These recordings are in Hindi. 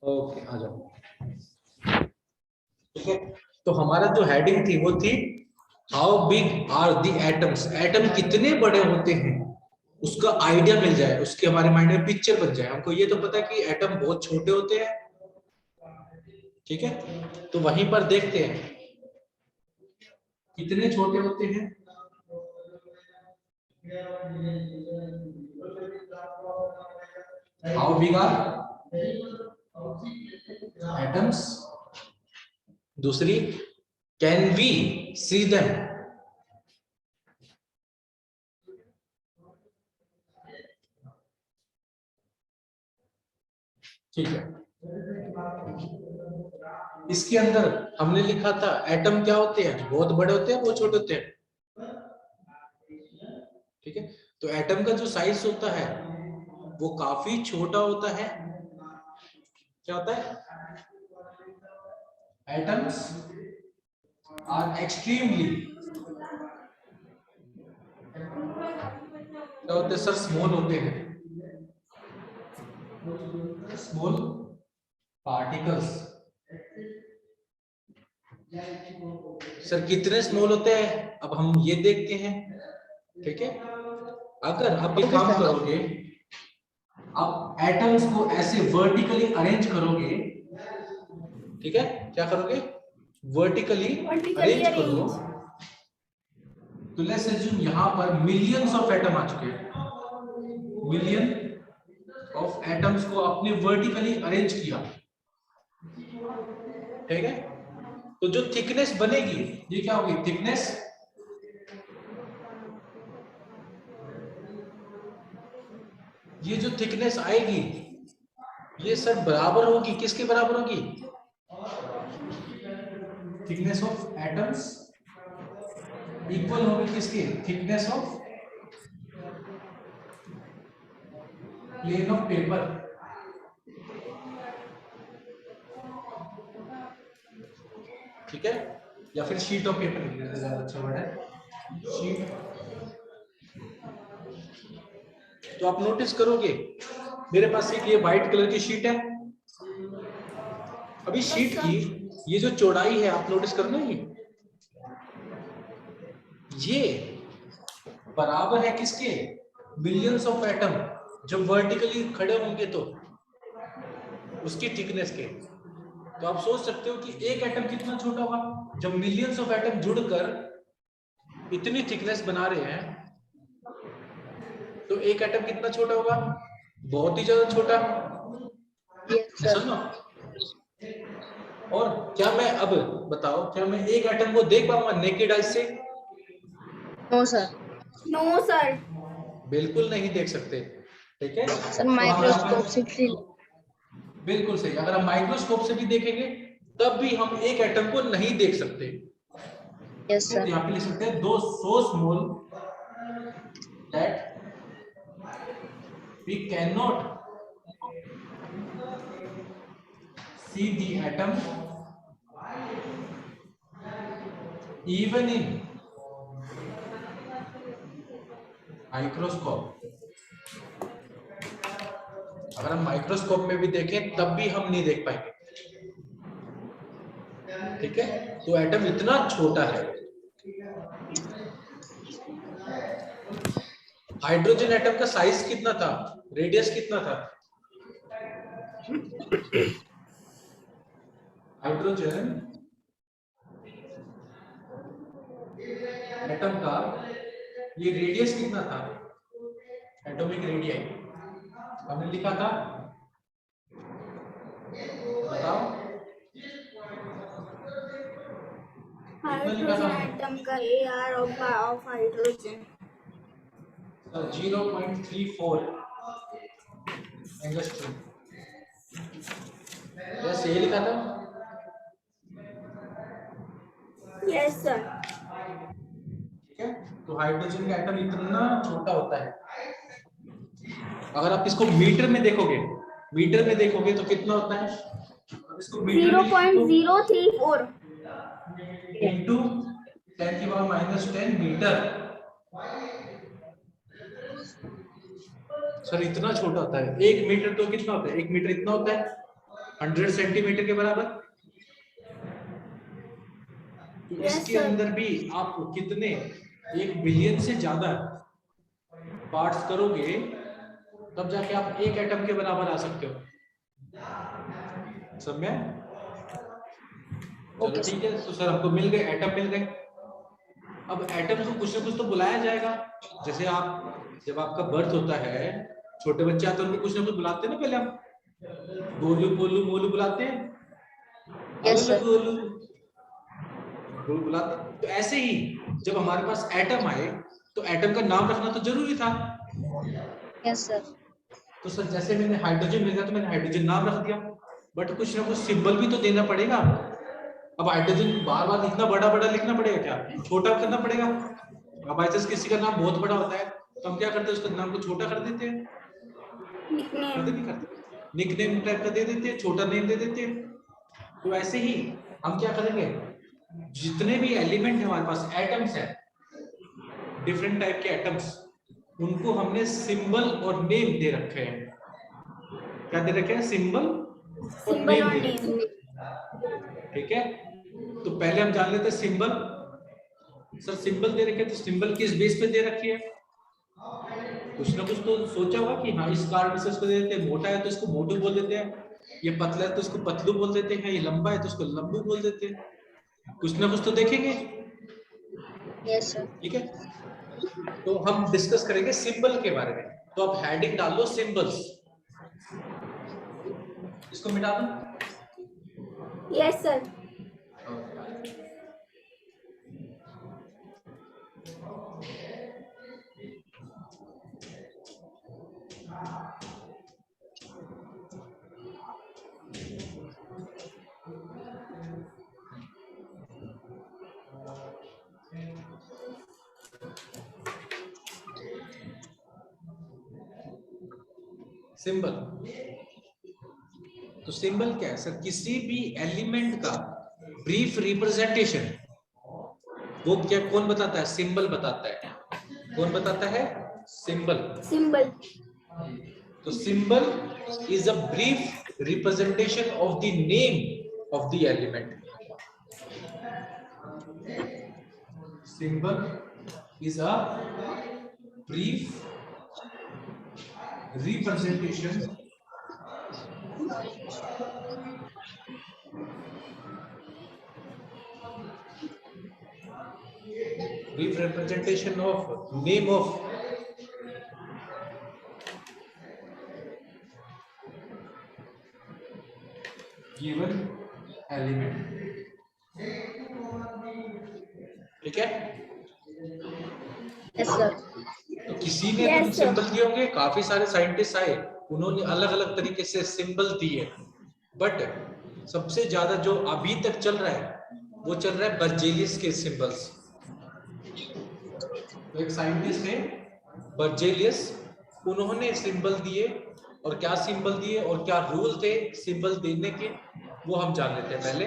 ओके, आ जाओ। ठीक है, तो हमारा जो हेडिंग थी वो थी how big are the atoms, atom कितने बड़े होते हैं, उसका आइडिया मिल जाए, उसके हमारे माइंड में पिक्चर बन जाए। हमको ये तो पता है कि एटम बहुत छोटे होते हैं, ठीक है, तो वहीं पर देखते हैं कितने छोटे होते हैं। हाउ बिग आर एटम्स, दूसरी कैन वी सी देम, ठीक है। इसके अंदर हमने लिखा था एटम क्या होते हैं, बहुत बड़े होते हैं, बहुत छोटे होते हैं, ठीक है। तो एटम का जो साइज होता है वो काफी छोटा होता है। क्या होता है, एटम्स आर एक्सट्रीमली, क्या होते हैं सर, स्मॉल होते हैं, स्मॉल पार्टिकल्स। सर कितने स्मॉल होते हैं, अब हम ये देखते हैं, ठीक है। अगर आप ये काम करोगे, आप एटम्स को ऐसे वर्टिकली अरेंज करोगे, ठीक है, क्या करोगे, वर्टिकली अरेंज करो, तो लेट्स अज्यूम यहां पर मिलियंस ऑफ एटम आ चुके हैं, मिलियन ऑफ एटम्स को आपने वर्टिकली अरेंज किया, ठीक है। तो जो थिकनेस बनेगी ये क्या होगी, थिकनेस, ये जो थिकनेस आएगी ये सर बराबर होगी, किसके बराबर होगी, थिकनेस ऑफ एटम्स इक्वल होगी किसके, thickness of plain of paper, ठीक है, या फिर शीट ऑफ पेपर लिख लेते, ज्यादा अच्छा वर्ड है, शीट। तो आप नोटिस करोगे मेरे पास एक ये व्हाइट कलर की शीट है, अभी शीट की ये जो चौड़ाई है आप नोटिस करना, ये बराबर है किसके, मिलियंस ऑफ एटम जब वर्टिकली खड़े होंगे तो उसकी थिकनेस के। तो आप सोच सकते हो कि एक एटम कितना छोटा होगा, जब मिलियंस ऑफ एटम जुड़कर इतनी थिकनेस बना रहे हैं तो एक एटम कितना छोटा होगा, बहुत ही ज्यादा छोटा। समझो। और क्या मैं अब बताओ, क्या मैं एक एटम को देख पाऊंगा नेकेड आई से, नो सर, नो सर, बिल्कुल नहीं देख सकते, ठीक है। सर माइक्रोस्कोप से, बिल्कुल सही, अगर हम माइक्रोस्कोप से भी देखेंगे तब भी हम एक एटम को नहीं देख सकते। यस तो सर, यहाँ पे लिख सकते हैं दो so small that we can not see the atom even in microscope. अगर हम माइक्रोस्कोप में भी देखें तब भी हम नहीं देख पाएंगे, ठीक है। तो एटम इतना छोटा है। हाइड्रोजन एटम का साइज कितना था, रेडियस कितना था, हाइड्रोजन एटम का ये रेडियस कितना था, एटॉमिक रेडियस हमने लिखा था, बताओ कितना लिखा था, हाइड्रोजन एटम का AR of hydrogen 0.34 angstrom, yes ये लिखा था। यस सर, ठीक है, तो हाइड्रोजन का एटम इतना छोटा होता है। अगर आप इसको मीटर में देखोगे, मीटर में देखोगे तो कितना होता है, इसको मीटर में 0.034 इंटू 10⁻⁻10 मीटर। सर इतना छोटा होता है, एक मीटर तो कितना होता है, एक मीटर इतना होता है, 100 सेंटीमीटर के बराबर। तो Yes, इसके sir. अंदर भी आप कितने 1 बिलियन से ज्यादा पार्ट्स करोगे तब जाके आप एक एटम के बराबर आ सकते हो। समझे? चलो Okay, ठीक है, तो सर हमको मिल गए, एटम मिल गए। अब एटम को कुछ ना कुछ तो बुलाया जाएगा। जैसे आप जब आपका बर्थ होता है, छोटे बच्चे आते हैं उनको कुछ ना कुछ बुलाते हैं ना, पहले हम गोलू गोलू मोलू बुलाते हैं। Yes, sir. गोलू गोलू बुलाते हैं। तो ऐसे ही जब हमारे पास एटम आए तो एटम का नाम रखना तो जरूरी था। Yes, sir. तो सर जैसे मैंने हाइड्रोजन मिल गया तो मैंने हाइड्रोजन नाम रख दिया, बट कुछ ना कुछ सिंबल भी तो देना पड़ेगा। अब हाइड्रोजन बार बार इतना बड़ा बड़ा लिखना पड़ेगा क्या? छोटा करना पड़ेगा। अब बाई चांस किसी का नाम बहुत बड़ा होता है तो हम क्या करते हैं, उसका नाम को छोटा कर देते हैं। करते नहीं करते, निकनेम टाइप का दे देते हैं, छोटा नेम दे देते हैं। तो ऐसे ही हम क्या करेंगे, जितने भी एलिमेंट है हमारे पास, एटम्स है, डिफरेंट टाइप के एटम्स, उनको हमने सिंबल और नेम दे रखे हैं। क्या दे रखे हैं? सिंबल और Symbol नेम or दे रखे हैं। ठीक है, तो पहले हम जान लेते हैं सिंबल। सर सिंबल दे रखे हैं तो सिंबल किस बेस पे दे रखी है? कुछ ना कुछ तो सोचा होगा कि हाँ इस कारण से इसको दे देते हैं, मोटा है तो इसको मोटू बोल देते हैं, ये पतला है तो इसको पतलू बोल देते हैं, ये लंबा है तो इसको लंबू बोल देते हैं। कुछ ना कुछ तो देखेंगे। Yes, sir. ठीक है, तो हम डिस्कस करेंगे सिंबल के बारे में। तो आप हेडिंग डाल लो सिंबल्स, इसको मिटा दो। Yes, sir. सिंबल, तो सिंबल क्या है सर? किसी भी एलिमेंट का ब्रीफ रिप्रेजेंटेशन। वो क्या, कौन बताता है? सिंबल बताता है। कौन बताता है? सिंबल। Symbol. तो symbol is a brief representation of the name of the element. Symbol is a brief representation of name of given element। ठीक है, Yes, sir. तो किसी ने Yes, तो sir. सिंबल दिए होंगे, काफी सारे साइंटिस्ट आए, उन्होंने अलग अलग तरीके से सिंबल दिए, बट सबसे ज्यादा जो अभी तक चल रहा है वो चल रहा है बर्जेलियस के सिंबल्स। तो एक साइंटिस्ट है बर्जेलियस, उन्होंने सिंबल दिए, और क्या सिंबल दिए और क्या रूल थे सिंबल देने के, वो हम जान लेते हैं पहले।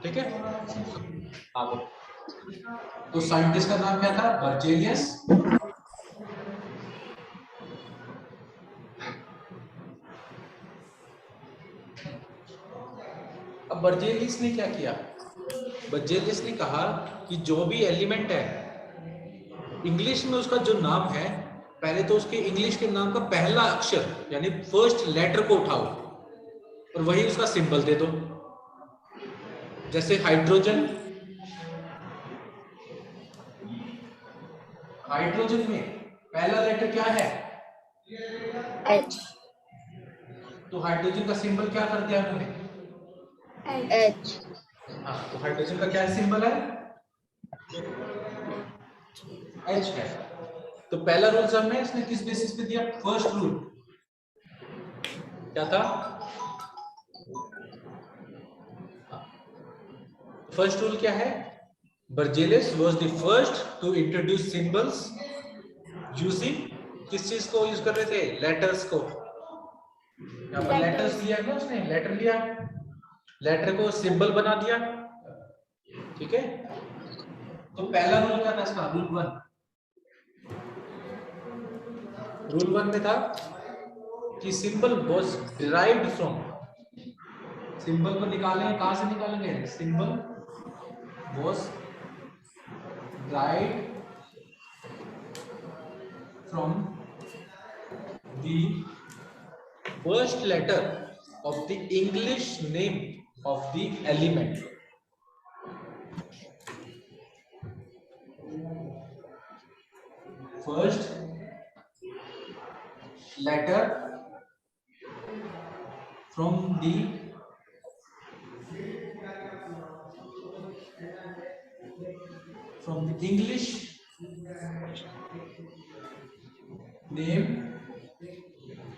ठीक है, आगे। तो साइंटिस्ट का नाम क्या था? बर्जेलियस। अब बर्जेलियस ने क्या किया? बर्जेलियस ने कहा कि जो भी एलिमेंट है, इंग्लिश में उसका जो नाम है, पहले तो उसके इंग्लिश के नाम का पहला अक्षर यानी फर्स्ट लेटर को उठाओ और वही उसका सिंबल दे दो। जैसे हाइड्रोजन, हाइड्रोजन में पहला लेटर क्या है? H. तो हाइड्रोजन का सिंबल क्या कर दिया हमने? H. हाँ, तो हाइड्रोजन का क्या सिंबल है? H है। तो पहला रूल हमने इसने किस बेसिस पे दिया? फर्स्ट रूल क्या था? फर्स्ट रूल क्या है? Berzelius was the first to introduce symbols using, किस चीज को यूज कर रहे थे? लेटर्स को। यहाँ पर लेटर्स लिया ना उसने, लेटर लिया, लेटर को सिंबल बना दिया। ठीक है, तो पहला रूल क्या था इसका? रूल 1। रूल 1 में था कि symbol was derived from symbol को निकालेंगे, कहां से निकालेंगे? Symbol was derived from the first letter of the English name of the element. First letter from the English name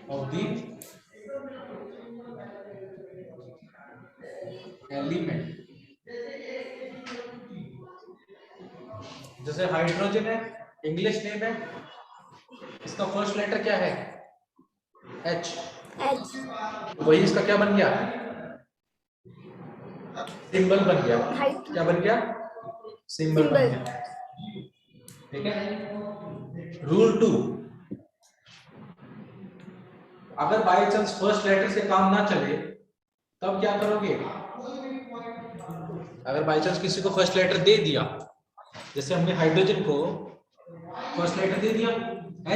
of the element. जैसे हाइड्रोजन है, इंग्लिश नेम है, इसका फर्स्ट लेटर क्या है? H. H. वही इसका क्या बन गया? सिंबल बन गया। क्या बन गया? सिंबल बन गया। ठीक है। रूल 2, अगर बाय चांस फर्स्ट लेटर से काम ना चले तब क्या करोगे? अगर बाय चांस किसी को फर्स्ट लेटर दे दिया, जैसे हमने हाइड्रोजन को फर्स्ट लेटर दे दिया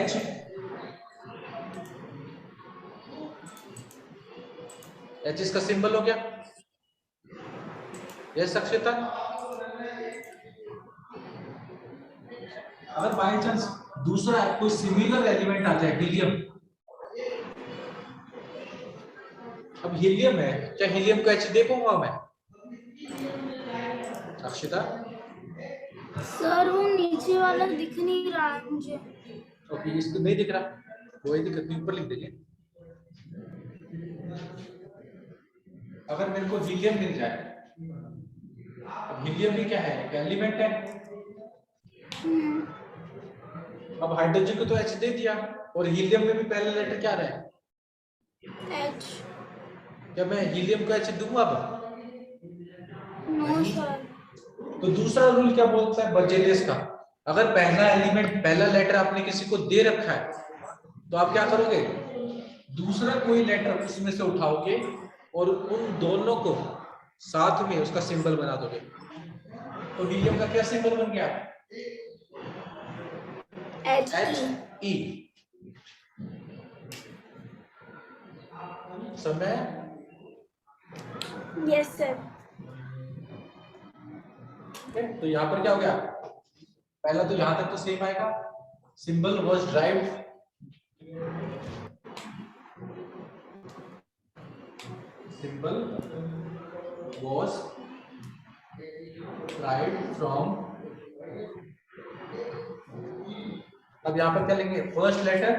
H, H इसका सिंबल हो गया। यस अक्षता, अगर बाय चांस दूसरा कोई सिमिलर एलिमेंट आता है, हीलियम, अब हीलियम है, क्या हीलियम को H दे पाऊंगा मैं? अक्षता, सर वो नीचे वाला दिख नहीं रहा है मुझे। ओके, इसको नहीं दिख रहा, कोई दिक्कत नहीं, ऊपर लिख देंगे। अगर मेरे को हीलियम मिल जाए, हीलियम भी क्या है? एलिमेंट है। अब हाइड्रोजन को तो H दे दिया, और हीलियम में भी पहला लेटर क्या रहा है? H. क्या मैं हीलियम को H दूंगा अब? No sir. तो दूसरा रूल क्या बोलता है बर्जेलियस का? अगर पहला एलिमेंट, पहला लेटर आपने किसी को दे रखा है, तो आप क्या करोगे? दूसरा कोई लेटर उसमें से उठाओगे और उन दोनों को साथ में उसका सिंबल बना दोगे। तो हीलियम का क्या सिंबल बन गया? He. समय? Yes sir. तो यहां पर क्या हो गया? पहला तो यहां तक तो सेम आएगा, सिंबल वाज ड्राइव्ड फ्रॉम। अब यहां पर क्या लेंगे? फर्स्ट लेटर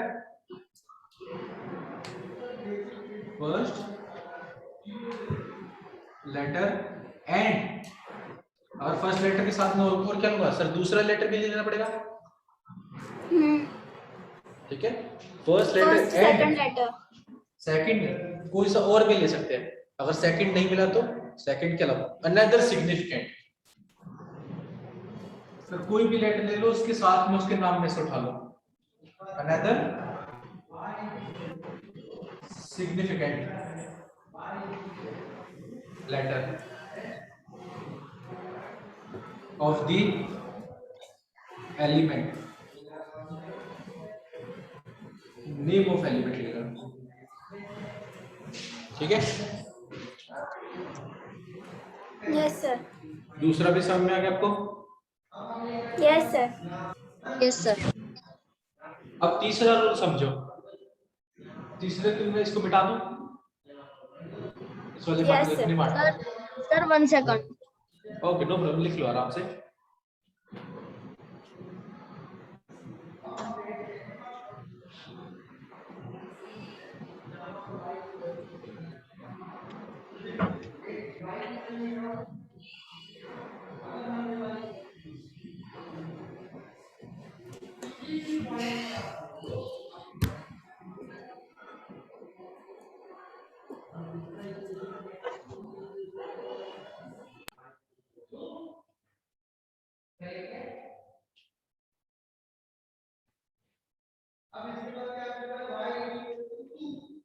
एंड, और फर्स्ट लेटर के साथ में और क्या लूंगा सर? दूसरा लेटर भी लेना पड़ेगा। ठीक है, first letter second letter, second कोई सा और भी ले सकते हैं। अगर सेकंड नहीं मिला तो सेकंड के अलावा अनदर सिग्निफिकेंट, तो कोई भी लेटर ले लो, उसके साथ में उसके नाम में से उठा लो। Another significant letter of the element, name of element लेगा। ठीक है, यस सर। दूसरा भी समझ में आ गया आपको? Yes sir. Yes sir. अब तीसरा रूल समझो। तीसरे दिन में इसको मिटा दूं, इस वाले Yes, sir. नहीं मारना। Sir 1 second. Okay, no problem, लिख लो आराम से।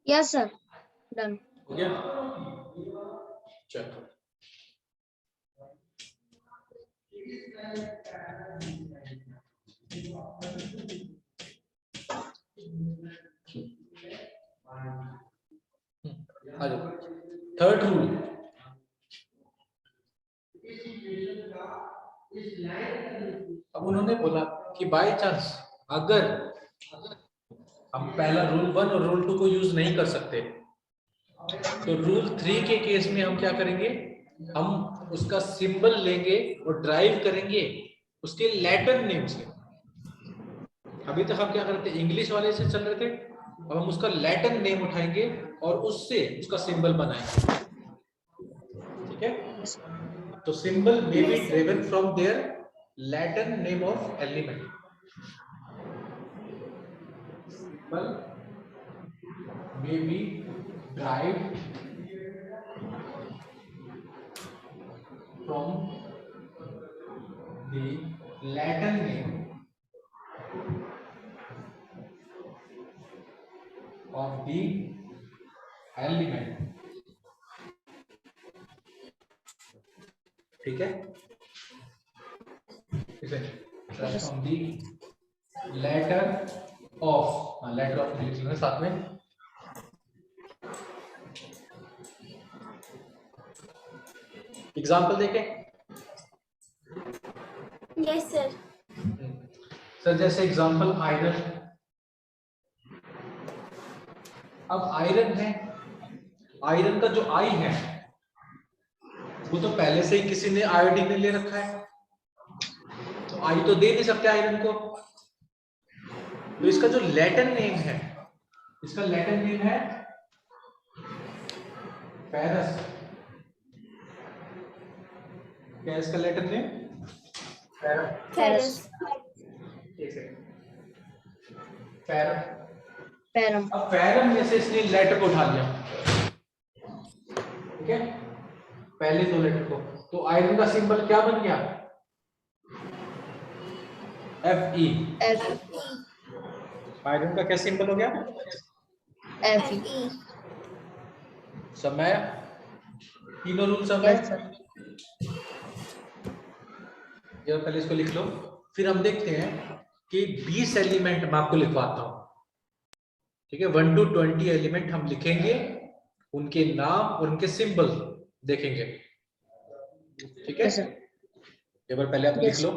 Yes sir, done. हो गया? चलो थर्ड रूल, अब उन्होंने बोला कि बाय चांस अगर हम पहला रूल 1 और रूल 2 को यूज नहीं कर सकते, तो रूल 3 के केस में हम क्या करेंगे, हम उसका सिंबल लेंगे और ड्राइव करेंगे उसके लैटिन नेम से। अभी तक हम क्या करते, इंग्लिश वाले से चल रहे थे, अब हम उसका लैटिन नेम उठाएंगे और उससे उसका सिंबल बनाएंगे। ठीक है, तो symbol may be driven from their Latin name of element. Symbol may be derived from the Latin name of the element। ठीक है, from the letter of लिख लेना साथ में। एग्जाम्पल देखें यस सर। सर जैसे एग्जाम्पल आयरन, अब आयरन है, आयरन का जो आई है वो तो पहले से ही किसी ने आयोडीन ने ले रखा है, तो आई तो दे नहीं सकते आयरन को, तो इसका जो लैटिन नेम है, इसका लैटिन नेम है फेरस। क्या है इसका लैटिन नेम? फेरस। पैरम। अब फेरम में से इसने लेटर को उठा लिया, ठीक है, पहले दो लेटर को, तो आयरन का सिंबल क्या बन गया? Fe। आयरन का क्या सिंबल हो गया? Fe। समय, तीनों रूल समय। ये पहले इसको लिख लो, फिर हम देखते हैं कि 20 एलिमेंट मैं आपको लिखवाता हूं, ठीक है, 1 to 20 एलिमेंट हम लिखेंगे, उनके नाम और उनके सिंबल देखेंगे, ठीक है। एक बार पहले आप लिख लो।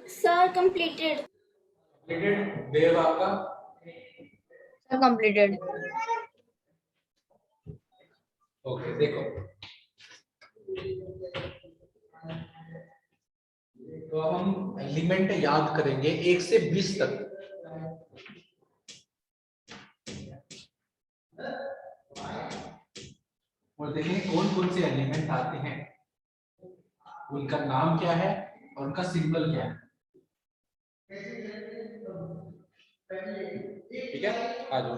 Sir completed. देव आपका कंप्लीटेड। ओके, देखो तो अब हम एलिमेंट याद करेंगे 1 से 20 तक। और देखेंगे कौन कौन से एलिमेंट आते हैं, उनका नाम क्या है और उनका सिंबल क्या है, ठीक है, आ जाओ।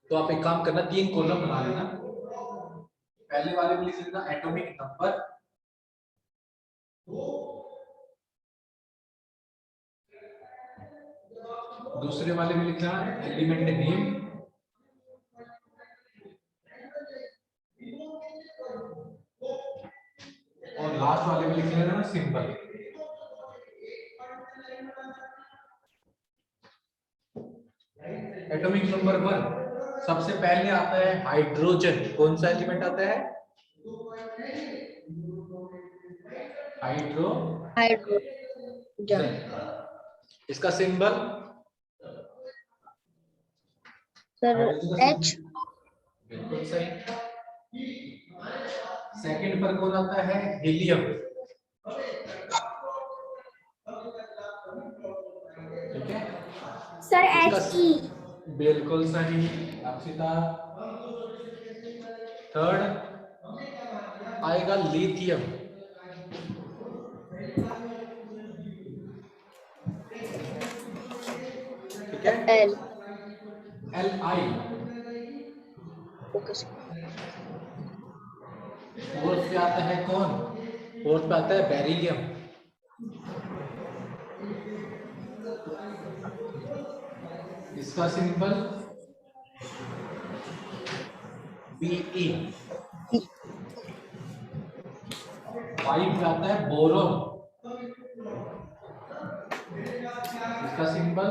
तो आप एक काम करना, 3 कॉलम बना लेना, पहले वाले में लिख लेना एटॉमिक नंबर, दूसरे वाले में लिखना एलिमेंट नेम, और लास्ट वाले में लिख लेना सिंबल। एटॉमिक नंबर 1 सबसे पहले आता है हाइड्रोजन। कौन सा एलिमेंट आता है? हाइड्रोजन। इसका सिंबल सर H। बिल्कुल सही। सेकंड पर कौन आता है? हीलियम। ठीक है सर इसका He। बिल्कुल सही अक्षिता। थर्ड आएगा लिथियम। ठीक है L। Li। Okay sir. Fourth पे आता है कौन? फोर्थ पे आता है बेरिलियम। इसका सिंबल Be। 5 पे आता है बोरोन। इसका सिंबल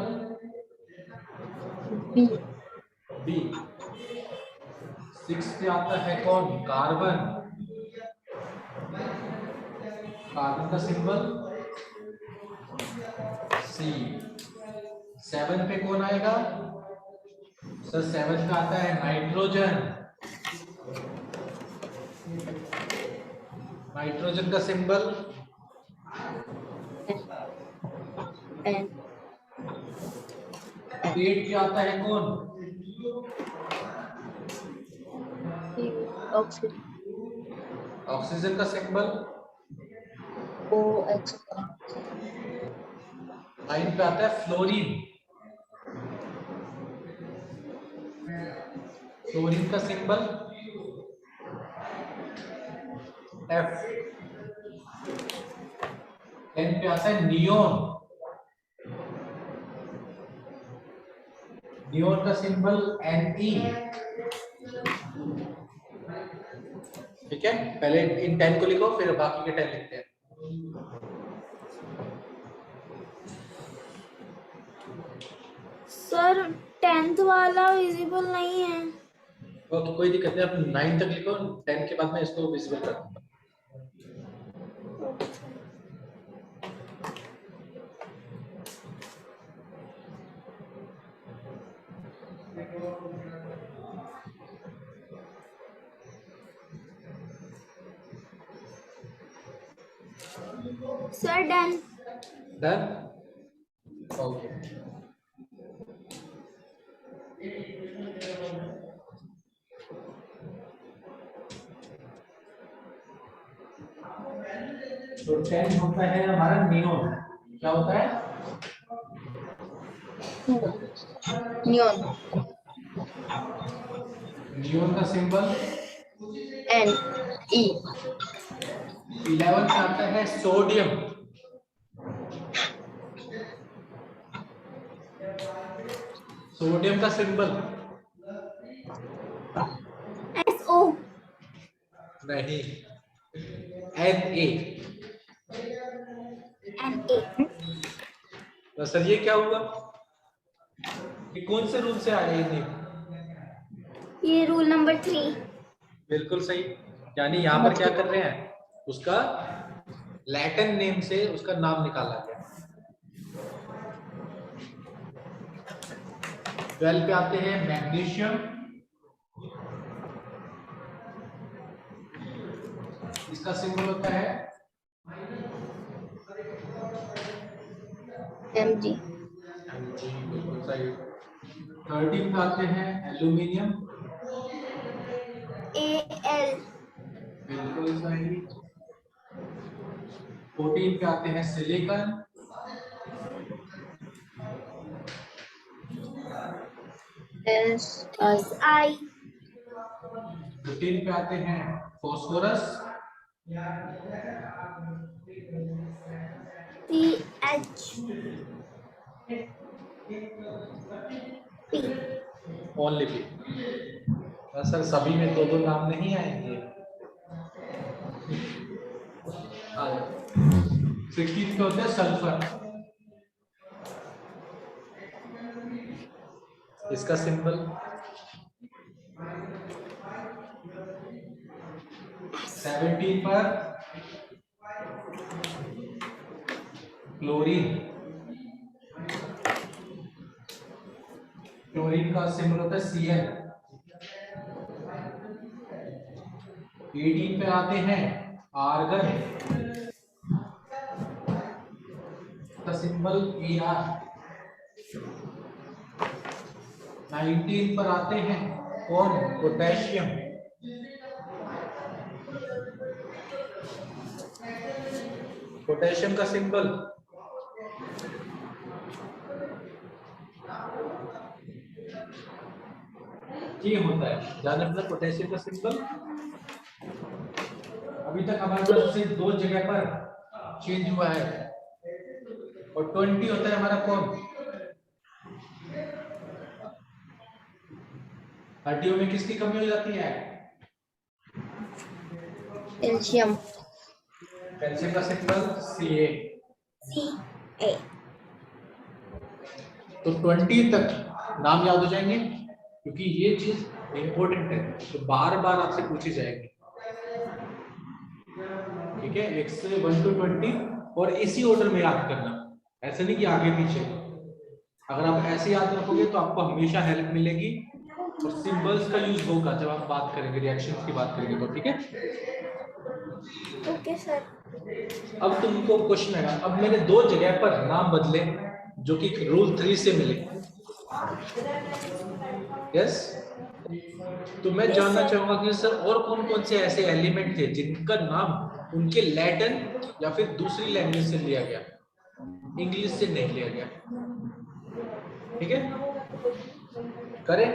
B। बी। 6 पे आता है कौन? कार्बन। कार्बन का सिंबल सी। 7 पे कौन आएगा सर? 7 पे आता है नाइट्रोजन। नाइट्रोजन का सिंबल N। 8 पे आता है कौन? ऑक्सीजन। ऑक्सीजन का सिंबल OH। 9 पे आता है फ्लोरीन। फ्लोरीन का सिंबल F। 10 पे आता है नियोन। नियोन का सिंबल Ne। ठीक है पहले इन 10 को लिखो फिर बाकी के 10 लिखते हैं। सर 10th वाला विजिबल नहीं है। ओके कोई दिक्कत नहीं, आप 9 तक लिखो, 10 के बाद मैं इसको विजिबल कर दूंगा। Sir done. Done okay. तो 10 होता है हमारा नियोन। क्या होता है? नियॉन। नियोन का सिंबल Ne। 11 पे आता है सोडियम। सोडियम का सिंबल SO। नहीं Na। Na। तो सर ये क्या हुआ? ये कौन से रूल से आया ये नेम? ये रूल नंबर 3। बिल्कुल सही। यानी यहाँ पर क्या कर रहे हैं? उसका लैटिन नेम से उसका नाम निकाला गया। 12 पे आते हैं मैग्नीशियम। इसका सिंबल होता है Mg। बिल्कुल सही। 13 पे आते हैं एल्यूमिनियम। Al। बिल्कुल सही। 14 पे आते हैं सिलिकॉन। Si। Si। 15 पे आते हैं phosphorus. CH। P। Only P. Sir सभी में दो दो नाम नहीं आएंगे। 16 पे होते हैं सल्फर। इसका सिंबल 17 पर क्लोरीन। क्लोरीन का सिंबल होता है Cl। 18 पे आते हैं आर्गन का सिंबल AR। 19 पर आते हैं कौन, पोटेशियम, पोटेशियम का सिंबल K होता है। जाने मतलब पोटेशियम का सिंबल अभी तक हमारे पास सिर्फ 2 जगह पर चेंज हुआ है। और 20 होता है हमारा कौन, हड्डियों में किसकी कमी हो जाती है, कैल्शियम। कैल्शियम का सिंबल Ca। Ca। तो 20 तक नाम याद हो जाएंगे क्योंकि ये चीज इंपॉर्टेंट है, तो बार बार आपसे पूछी जाएगी। ठीक है, 1 से 1 to 20 और इसी ऑर्डर में याद करना, ऐसे नहीं कि आगे पीछे। अगर आप ऐसे याद रखोगे तो आपको हमेशा हेल्प मिलेगी और सिंबल्स का यूज होगा जब आप बात करेंगे, रिएक्शंस की बात करेंगे तो। ठीक है, ओके सर। अब तुमको क्वेश्चन है, अब मैंने 2 जगह पर नाम बदले जो कि रूल 3 से मिले। यस, तो मैं जानना चाहूंगा कि सर और कौन कौन से ऐसे एलिमेंट थे जिनका नाम उनके लैटिन या फिर दूसरी लैंग्वेज से लिया गया, इंग्लिश से नहीं लिया गया। ठीक है, करें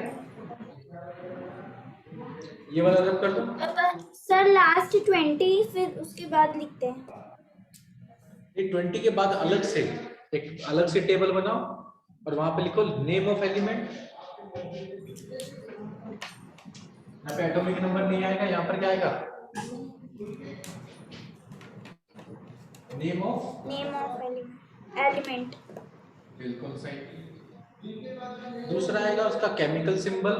ये वाला रब कर दो सर लास्ट 20 फिर उसके बाद लिखते हैं। ये 20 के बाद एक अलग से टेबल बनाओ और वहां पे लिखो नेम ऑफ एलिमेंट। यहाँ पे एटॉमिक नंबर नहीं आएगा, यहाँ पर क्या आएगा, नेम ऑफ एलिमेंट। बिल्कुल सही। दूसरा आएगा उसका केमिकल सिंबल,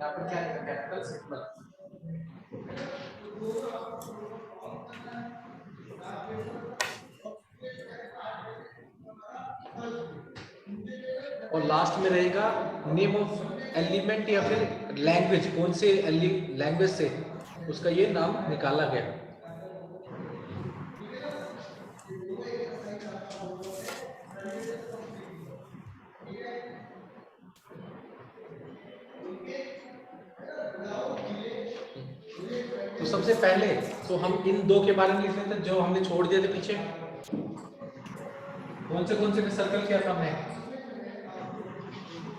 यहाँ पर क्या आएगा, केमिकल सिंबल। और लास्ट में रहेगा नेम ऑफ एलिमेंट या फिर लैंग्वेज, कौन से लैंग्वेज से उसका ये नाम निकाला गया। तो सबसे पहले तो हम इन 2 के बारे में लिख लेते हैं जो हमने छोड़ दिए थे पीछे। कौन से सर्कल किया था हमने,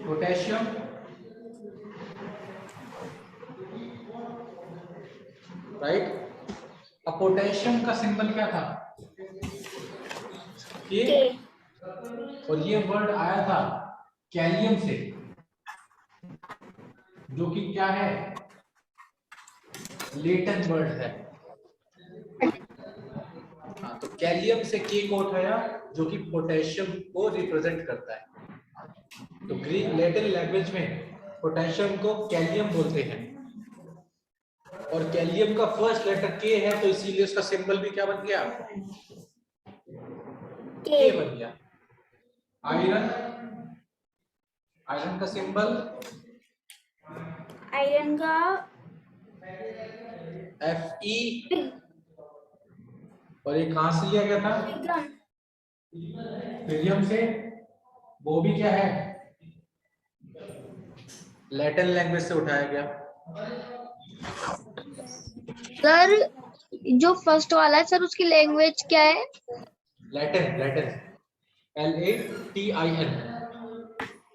पोटेशियम, राइट। अब पोटेशियम का सिंबल क्या था, के, और ये वर्ड आया था कैलियम से जो कि क्या है, लेटिन वर्ड है। हाँ, तो कैलियम से के को उठाया जो कि पोटेशियम को रिप्रेजेंट करता है। तो ग्रीक लैटिन लैंग्वेज में पोटेशियम को कैलियम बोलते हैं और कैलियम का फर्स्ट लेटर के है, तो इसीलिए उसका सिंबल भी क्या बन गया, के बन गया। आयरन, आयरन का सिंबल, आयरन का Fe, और ये कहां से लिया गया था, फिलियम से, वो भी क्या है, लैटिन लैंग्वेज से उठाया गया। सर जो फर्स्ट वाला है सर उसकी लैंग्वेज क्या है, लैटिन, LATIN।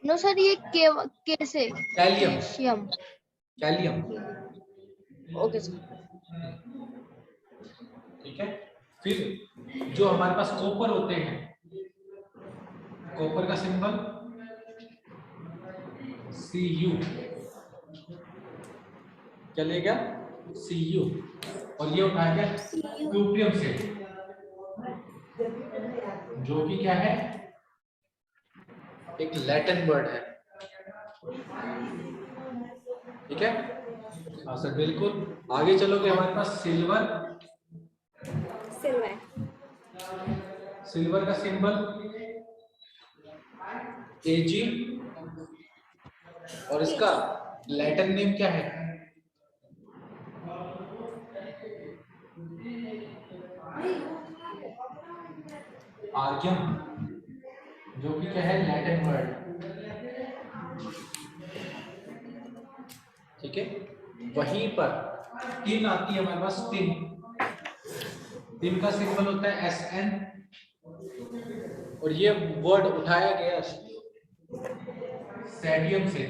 नो सर ये के से, कैलियम, कैलियम। Okay sir. ठीक है, फिर जो हमारे पास कॉपर होते हैं, कॉपर का सिंबल Cu, क्या लेगा, Cu, और ये उठाया गया क्यूप्रियम से जो कि क्या है, एक लैटिन वर्ड है। ठीक है, हाँ सर बिल्कुल। आगे चलोगे हमारे पास सिल्वर, सिल्वर का सिंबल Ag, और इसका लैटिन नेम क्या है? आर्गियम, जो कि क्या है? Latin word. ठीक है, वहीं पर टिन आती है हमारे पास। टिन का सिंबल होता है SN, और ये वर्ड उठाया गया सैडियम से,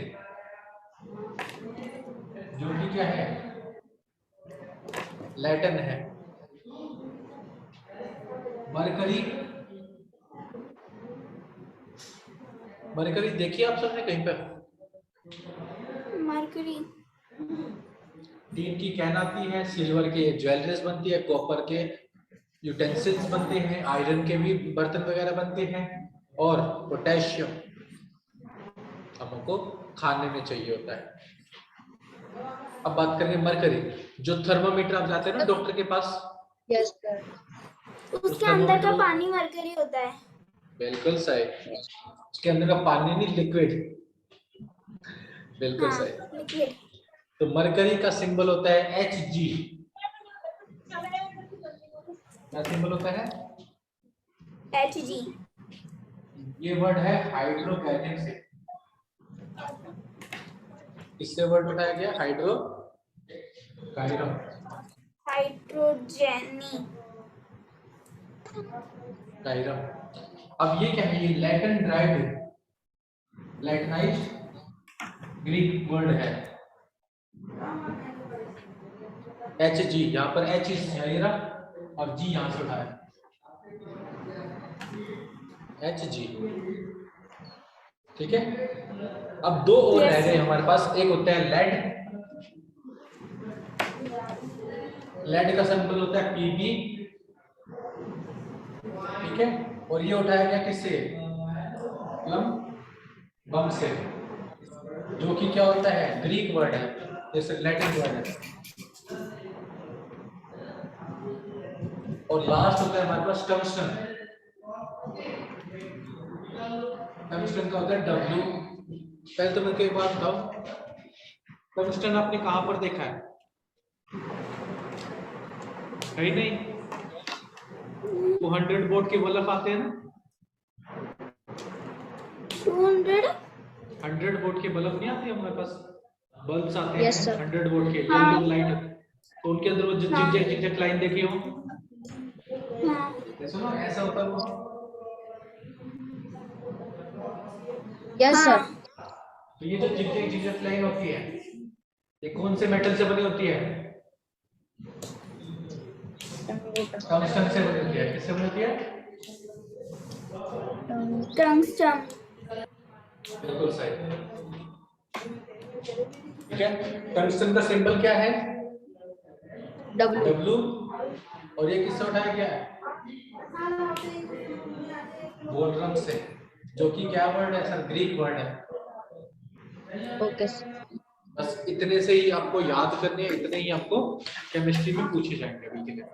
जो कि क्या है? लैटिन है। मरकरी, मरकरी देखिए आप सबने कहीं पर? मरकरी। टीन की कैन आती है, सिल्वर के ज्वेलरीज बनती है, कॉपर के यूटेंसिल्स बनते हैं, आयरन के भी बर्तन वगैरह बनते हैं, और पोटेशियम हमको खाने में चाहिए होता है। अब बात करेंगे मरकरी, जो थर्मामीटर आप जाते हैं ना डॉक्टर के पास, यस सर। उसके अंदर का पानी मरकरी होता है। बिल्कुल सही, उसके अंदर का पानी नहीं, लिक्विड। बिल्कुल हाँ, सही। लिक्विड। तो मरकरी का सिंबल होता है Hg। क्या सिंबल होता है? Hg। ये वर्ड है हाइड्रोकार्बन से। इससे वर्ड उठाया गया हाइड्रोकार्बन। हाइड्रोजेनी। कायरम। अब ये क्या है? ये लैटिन ड्राइव, लैटिनाइज ग्रीक वर्ड है। Hg, यहाँ पर H जाएगा और G यहाँ से उठाया, Hg। ठीक है, अब दो और रह गए हमारे पास। एक होता है लेड, लेड का सिंबल होता है Pb। ठीक है, और ये उठाया गया किससे? बम से, जो कि क्या होता है? ग्रीक वर्ड है, जैसे लैटिन वर्ड है। और लास्ट होता है हमारे पास टंगस्टन। टंगस्टन का होता है W। पहले तो मेरे को एक बात बताओ, टंगस्टन आपने कहां पर देखा है? कहीं नहीं। 200 वोल्ट के बल्ब आते हैं ना, 200। 100 वोल्ट के बल्ब नहीं आते हमारे पास? बल्ब्स आते हैं Yes, sir. 100 वोल्ट के, हाँ। Yellow light. तो उनके अंदर वो जो हाँ। जिगजैग लाइन देखी हो, हाँ। सुनो ऐसा होता है वो। Yes sir. तो ये जो जिगजैग लाइन होती है, ये कौन से मेटल से बनी होती है? टंगस्टन से बनी होती है। किससे बनी होती है? टंगस्टन। बिल्कुल सही। ठीक है, टंगस्टन का सिंबल क्या है? W। और ये किससे उठाया गया है? वोल्फ्राम से, जो कि क्या वर्ड है सर? ग्रीक वर्ड है। ओके। बस इतने से ही आपको याद करने हैं, इतने ही आपको केमिस्ट्री में पूछे जाएंगे अभी के लिए।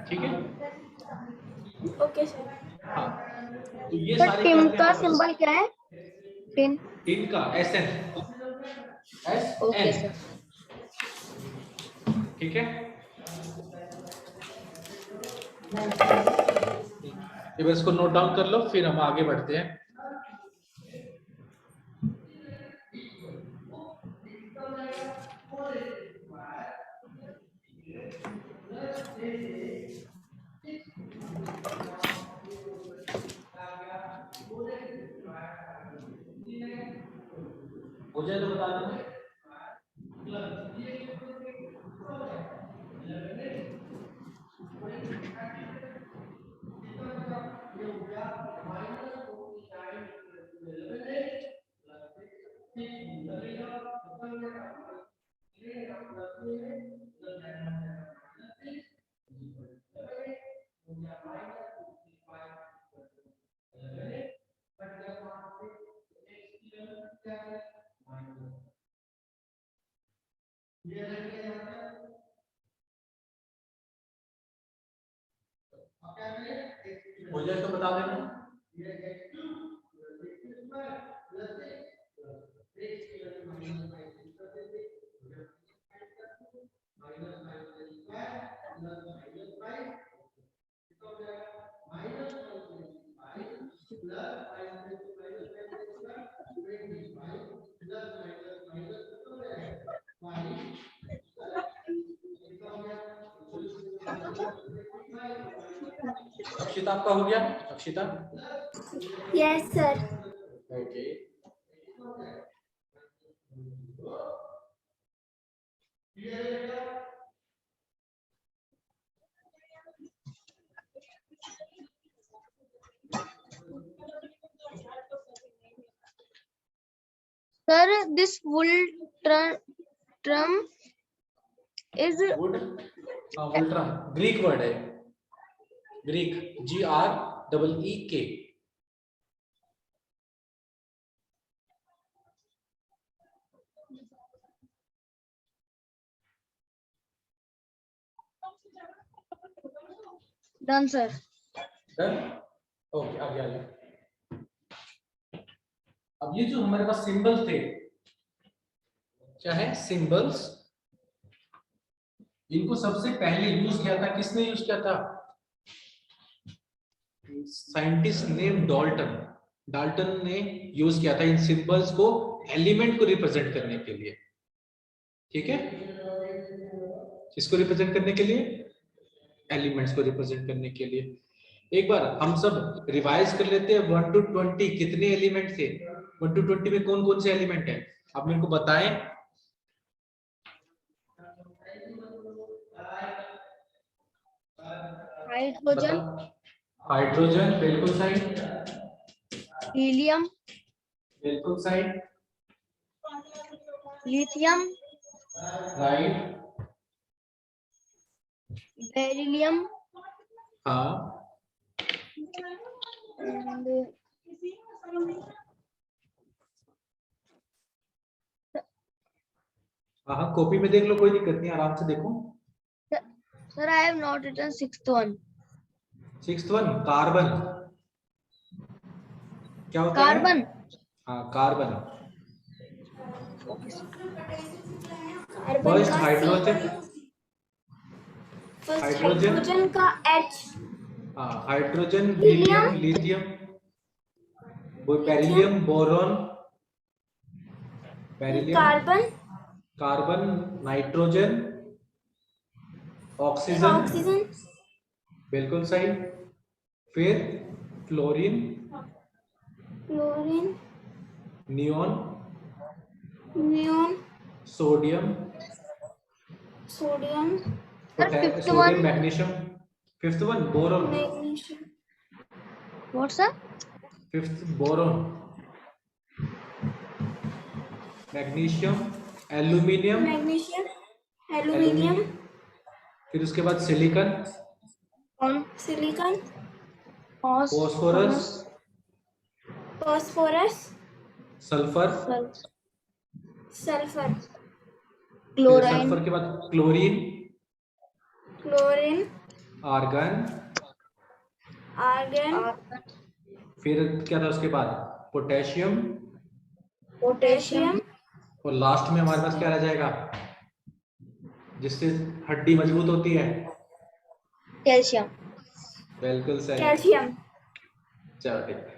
ठीक है, ओके सर। हाँ, तो ये सर सारे टिन क्या का हैं? सिंबल क्या है? टिन। टिन का SN। Okay sir. ठीक है, ये बस इसको नोट डाउन कर लो, फिर हम आगे बढ़ते हैं। मुझे तो बता दो। मुझे तो बता देना। अक्षिता आपका हो गया? Akshita? Yes sir. Okay. Sir, this wool drum is would, हाँ वुल्ट्रा ग्रीक वर्ड है, Greek, GREEK। done, sir. Done? Okay, आगे आ जाओ। अब ये जो हमारे पास सिंबल थे, क्या है सिंबल्स, इनको सबसे पहले यूज किया था, किसने यूज किया था? साइंटिस्ट नेम डाल्टन ने यूज किया था इन सिंबल्स को एलिमेंट को रिप्रेजेंट करने के लिए। ठीक है, किसको रिप्रेजेंट करने के लिए? एलिमेंट्स को रिप्रेजेंट करने के लिए। एक बार हम सब रिवाइज कर लेते हैं 1 to 20 कितने एलिमेंट थे, 1 to 20 में कौन कौन से एलिमेंट है, आप मेरे को बताएं। Hydrogen, हाइड्रोजन बिल्कुल सही, helium, बिल्कुल सही, lithium, राइट, beryllium, हाँ, and हाँ कॉपी में देख लो, कोई दिक्कत नहीं, आराम से देखो। sir, I have not written sixth one. 6th one carbon, क्या होता Carbon. है? हाँ कार्बन। फर्स्ट हाइड्रोजन, हाइड्रोजन का H, हाँ hydrogen, helium, helium, lithium, beryllium, boron, beryllium, carbon, carbon, nitrogen, oxygen, oxygen, बिल्कुल सही, फिर fluorine, chlorine, neon, neon, sodium, sodium, Sir, fifth sodium, one. Magnesium, 5th one boron, magnesium, What, sir? 5th boron, magnesium, aluminium, magnesium, aluminium, फिर उसके बाद silicon, On silicon, phosphorus, phosphorus, sulphur, sulphur, chlorine, sulphur के बाद क्लोरीन, क्लोरीन, आर्गन, आर्गन, फिर क्या था उसके बाद पोटेशियम, पोटेशियम, और लास्ट में हमारे पास क्या रह जाएगा जिससे हड्डी मजबूत होती है? calcium. बिल्कुल सही, कैल्शियम। चलो ठीक।